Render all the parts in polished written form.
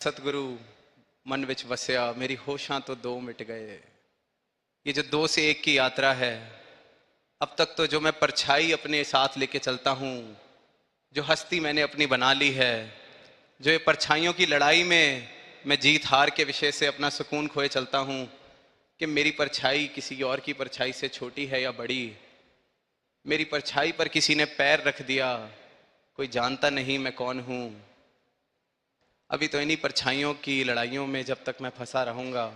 सतगुरु मन विच वसिया, मेरी होशां तो दो मिट गए। ये जो दो से एक की यात्रा है, अब तक तो जो मैं परछाई अपने साथ लेके चलता हूँ, जो हस्ती मैंने अपनी बना ली है, जो ये परछाइयों की लड़ाई में मैं जीत हार के विषय से अपना सुकून खोए चलता हूँ कि मेरी परछाई किसी और की परछाई से छोटी है या बड़ी। मेरी परछाई पर किसी ने पैर रख दिया, कोई जानता नहीं मैं कौन हूँ। अभी तो इन्हीं परछाइयों की लड़ाइयों में जब तक मैं फंसा रहूँगा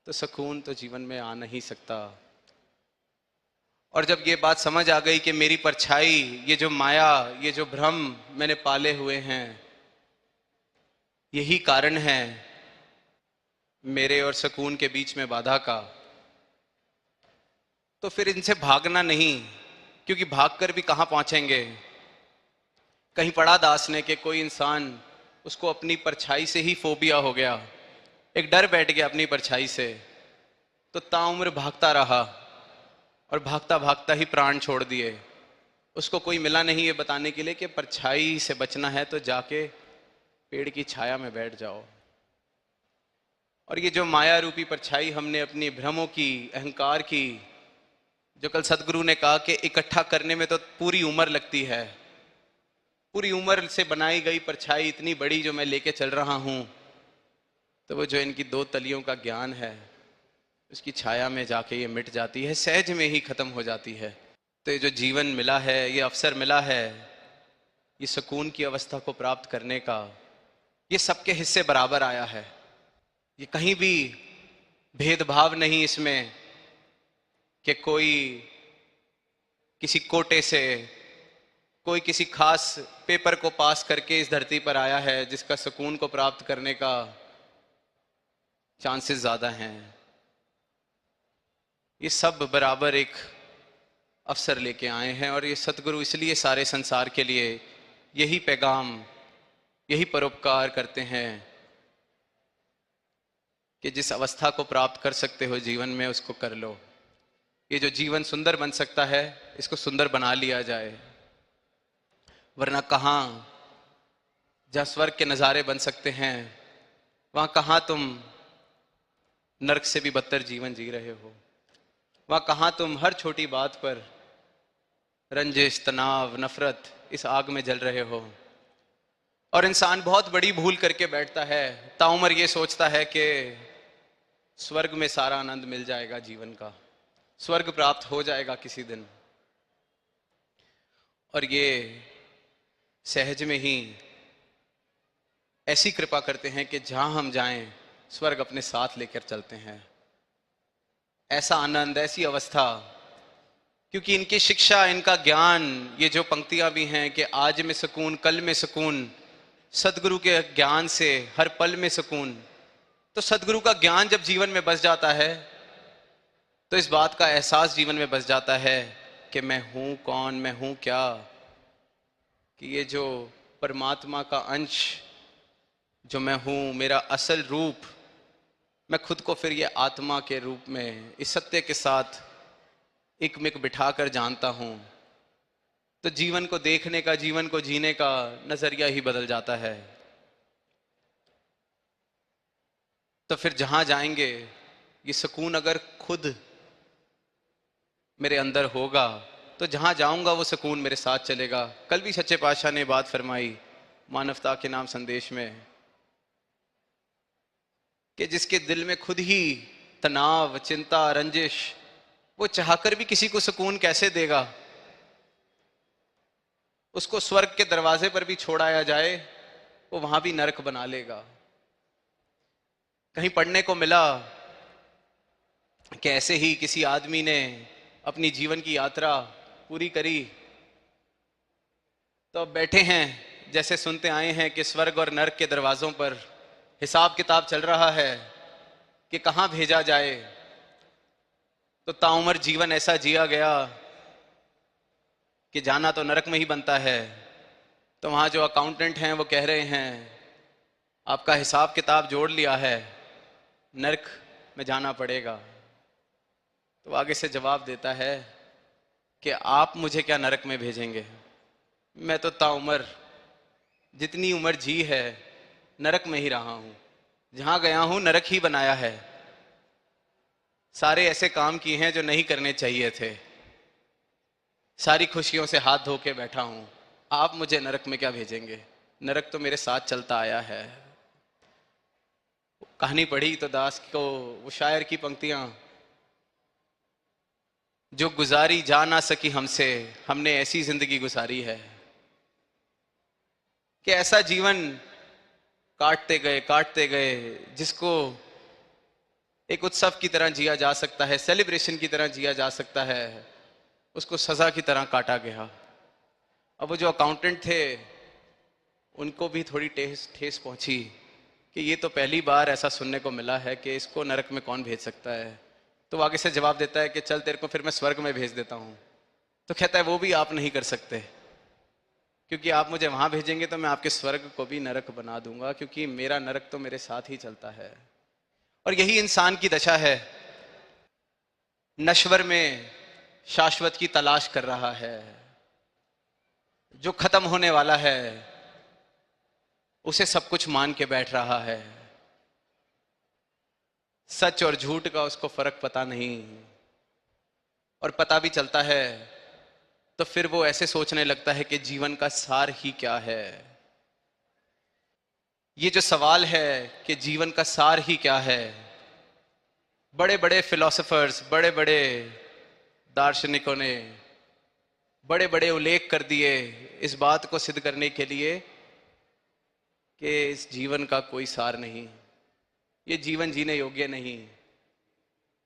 तो सुकून तो जीवन में आ नहीं सकता। और जब ये बात समझ आ गई कि मेरी परछाई, ये जो माया, ये जो भ्रम मैंने पाले हुए हैं, यही कारण है मेरे और सुकून के बीच में बाधा का, तो फिर इनसे भागना नहीं, क्योंकि भागकर भी कहाँ पहुंचेंगे। कहीं पढ़ा दास ने कि कोई इंसान, उसको अपनी परछाई से ही फोबिया हो गया, एक डर बैठ गया अपनी परछाई से, तो ताउम्र भागता रहा और भागता भागता ही प्राण छोड़ दिए। उसको कोई मिला नहीं ये बताने के लिए कि परछाई से बचना है तो जाके पेड़ की छाया में बैठ जाओ। और ये जो माया रूपी परछाई हमने अपनी भ्रमों की, अहंकार की, जो कल सदगुरु ने कहा कि इकट्ठा करने में तो पूरी उम्र लगती है, पूरी उम्र से बनाई गई परछाई इतनी बड़ी जो मैं लेके चल रहा हूं, तो वो जो इनकी दो तलियों का ज्ञान है, उसकी छाया में जाके ये मिट जाती है, सहज में ही खत्म हो जाती है। तो ये जो जीवन मिला है, ये अवसर मिला है, ये सुकून की अवस्था को प्राप्त करने का, ये सबके हिस्से बराबर आया है। ये कहीं भी भेदभाव नहीं इसमें कि कोई किसी कोटे से, कोई किसी खास पेपर को पास करके इस धरती पर आया है जिसका सुकून को प्राप्त करने का चांसेस ज्यादा हैं। ये सब बराबर एक अवसर लेके आए हैं, और ये सतगुरु इसलिए सारे संसार के लिए यही पैगाम, यही परोपकार करते हैं कि जिस अवस्था को प्राप्त कर सकते हो जीवन में, उसको कर लो। ये जो जीवन सुंदर बन सकता है, इसको सुंदर बना लिया जाए, वरना कहाँ, जहाँ स्वर्ग के नज़ारे बन सकते हैं, वहाँ कहाँ तुम नरक से भी बदतर जीवन जी रहे हो। वहाँ कहाँ तुम हर छोटी बात पर रंजिश, तनाव, नफरत, इस आग में जल रहे हो। और इंसान बहुत बड़ी भूल करके बैठता है, ताउम्र ये सोचता है कि स्वर्ग में सारा आनंद मिल जाएगा, जीवन का स्वर्ग प्राप्त हो जाएगा किसी दिन। और ये सहज में ही ऐसी कृपा करते हैं कि जहां हम जाएं, स्वर्ग अपने साथ लेकर चलते हैं। ऐसा आनंद, ऐसी अवस्था, क्योंकि इनकी शिक्षा, इनका ज्ञान, ये जो पंक्तियां भी हैं कि आज में सुकून, कल में सुकून, सदगुरु के ज्ञान से हर पल में सुकून। तो सदगुरु का ज्ञान जब जीवन में बस जाता है, तो इस बात का एहसास जीवन में बस जाता है कि मैं हूं कौन, मैं हूं क्या, कि ये जो परमात्मा का अंश जो मैं हूं, मेरा असल रूप, मैं खुद को फिर ये आत्मा के रूप में इस सत्य के साथ एक मिक बिठाकर जानता हूं। तो जीवन को देखने का, जीवन को जीने का नजरिया ही बदल जाता है। तो फिर जहां जाएंगे, ये सुकून अगर खुद मेरे अंदर होगा, तो जहां जाऊंगा वो सुकून मेरे साथ चलेगा। कल भी सच्चे पातशाह ने बात फरमाई मानवता के नाम संदेश में कि जिसके दिल में खुद ही तनाव, चिंता, रंजिश, वो चाहकर भी किसी को सुकून कैसे देगा। उसको स्वर्ग के दरवाजे पर भी छोड़ाया जाए, वो वहां भी नरक बना लेगा। कहीं पढ़ने को मिला कि ऐसे ही किसी आदमी ने अपनी जीवन की यात्रा पूरी करी, तो अब बैठे हैं, जैसे सुनते आए हैं कि स्वर्ग और नरक के दरवाजों पर हिसाब किताब चल रहा है कि कहां भेजा जाए। तो ताउम्र जीवन ऐसा जिया गया कि जाना तो नरक में ही बनता है। तो वहां जो अकाउंटेंट हैं वो कह रहे हैं आपका हिसाब किताब जोड़ लिया है, नरक में जाना पड़ेगा। तो आगे से जवाब देता है कि आप मुझे क्या नरक में भेजेंगे, मैं तो ताउम्र जितनी उम्र जी है नरक में ही रहा हूं। जहां गया हूं नरक ही बनाया है। सारे ऐसे काम किए हैं जो नहीं करने चाहिए थे। सारी खुशियों से हाथ धो के बैठा हूं। आप मुझे नरक में क्या भेजेंगे? नरक तो मेरे साथ चलता आया है। कहानी पढ़ी तो दास को, वो शायर की पंक्तियां, जो गुजारी जा ना सकी हमसे, हमने ऐसी जिंदगी गुजारी है। कि ऐसा जीवन काटते गए जिसको एक उत्सव की तरह जिया जा सकता है, सेलिब्रेशन की तरह जिया जा सकता है, उसको सजा की तरह काटा गया। अब वो जो अकाउंटेंट थे उनको भी थोड़ी ठेस पहुंची कि ये तो पहली बार ऐसा सुनने को मिला है कि इसको नरक में कौन भेज सकता है। तो वो आगे से जवाब देता है कि चल तेरे को फिर मैं स्वर्ग में भेज देता हूं। तो कहता है वो भी आप नहीं कर सकते, क्योंकि आप मुझे वहां भेजेंगे तो मैं आपके स्वर्ग को भी नरक बना दूंगा, क्योंकि मेरा नरक तो मेरे साथ ही चलता है। और यही इंसान की दशा है। नश्वर में शाश्वत की तलाश कर रहा है। जो खत्म होने वाला है उसे सब कुछ मान के बैठ रहा है। सच और झूठ का उसको फर्क पता नहीं, और पता भी चलता है तो फिर वो ऐसे सोचने लगता है कि जीवन का सार ही क्या है। ये जो सवाल है कि जीवन का सार ही क्या है, बड़े बड़े फिलोसोफर्स, बड़े बड़े दार्शनिकों ने बड़े बड़े उल्लेख कर दिए इस बात को सिद्ध करने के लिए कि इस जीवन का कोई सार नहीं, ये जीवन जीने योग्य नहीं,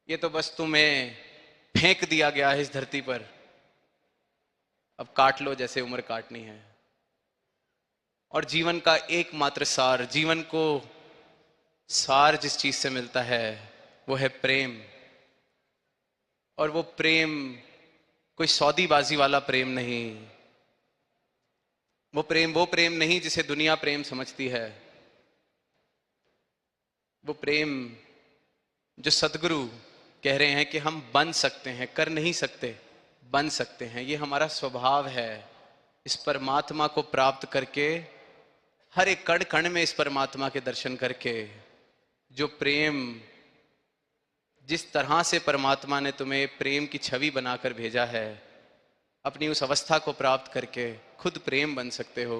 ये तो बस तुम्हें फेंक दिया गया है इस धरती पर, अब काट लो जैसे उम्र काटनी है। और जीवन का एकमात्र सार, जीवन को सार जिस चीज से मिलता है वो है प्रेम। और वो प्रेम कोई सौदीबाजी वाला प्रेम नहीं, वो प्रेम नहीं जिसे दुनिया प्रेम समझती है। वो प्रेम जो सदगुरु कह रहे हैं कि हम बन सकते हैं, कर नहीं सकते, बन सकते हैं। ये हमारा स्वभाव है। इस परमात्मा को प्राप्त करके, हर एक कण कण में इस परमात्मा के दर्शन करके, जो प्रेम, जिस तरह से परमात्मा ने तुम्हें प्रेम की छवि बनाकर भेजा है, अपनी उस अवस्था को प्राप्त करके खुद प्रेम बन सकते हो।